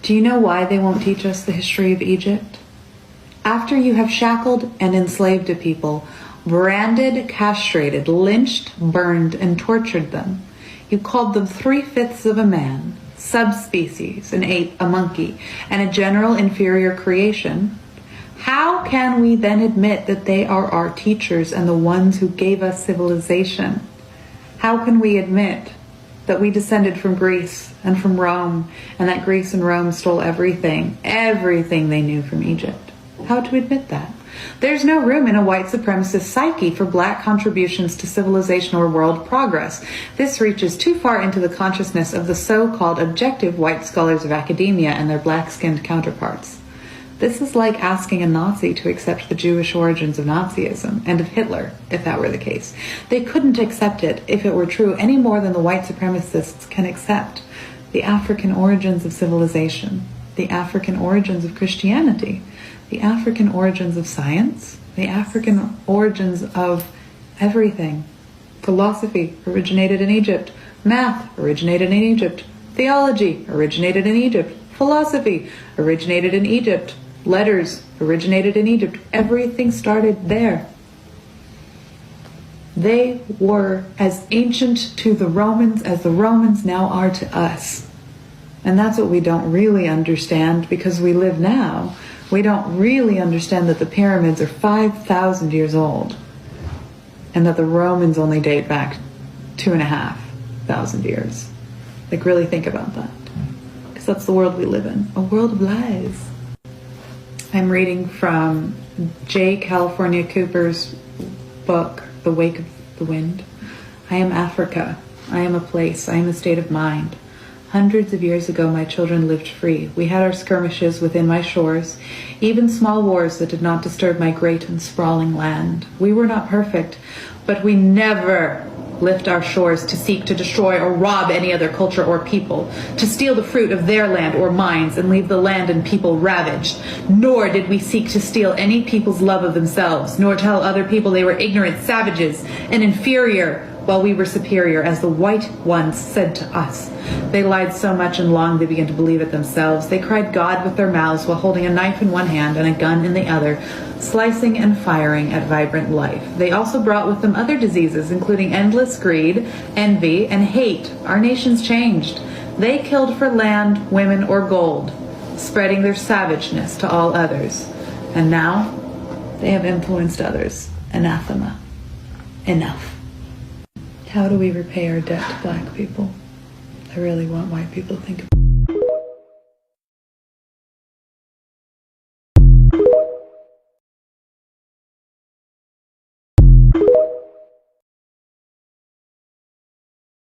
Do you know why they won't teach us the history of Egypt? After you have shackled and enslaved a people, branded, castrated, lynched, burned, and tortured them, you called them 3/5 of a man, subspecies, an ape, a monkey, and a general inferior creation, how can we then admit that they are our teachers and the ones who gave us civilization? How can we admit that we descended from Greece and from Rome, and that Greece and Rome stole everything they knew from Egypt? How to admit that? There's no room in a white supremacist psyche for black contributions to civilization or world progress. This reaches too far into the consciousness of the so-called objective white scholars of academia and their black-skinned counterparts. This is like asking a Nazi to accept the Jewish origins of Nazism and of Hitler, if that were the case. They couldn't accept it if it were true any more than the white supremacists can accept the African origins of civilization, the African origins of Christianity, the African origins of science, the African origins of everything. Philosophy originated in Egypt. Math originated in Egypt. Theology originated in Egypt. Philosophy originated in Egypt. Letters originated in Egypt. Everything started there. They were as ancient to the Romans as the Romans now are to us. And that's what we don't really understand because we live now. We don't really understand that the pyramids are 5,000 years old and that the Romans only date back 2,500 years. Like, really think about that. Because that's the world we live in. A world of lies. I'm reading from J. California Cooper's book, The Wake of the Wind. I am Africa. I am a place. I am a state of mind. Hundreds of years ago, my children lived free. We had our skirmishes within my shores, even small wars that did not disturb my great and sprawling land. We were not perfect, but we never lift our shores to seek to destroy or rob any other culture or people, to steal the fruit of their land or mines and leave the land and people ravaged. Nor did we seek to steal any people's love of themselves, nor tell other people they were ignorant savages and inferior while we were superior, as the white ones said to us. They lied so much and long they began to believe it themselves. They cried God with their mouths while holding a knife in one hand and a gun in the other, slicing and firing at vibrant life. They also brought with them other diseases, including endless greed, envy, and hate. Our nations changed. They killed for land, women, or gold, spreading their savageness to all others. And now they have influenced others. Anathema. Enough. How do we repay our debt to black people? I really want white people to think about it.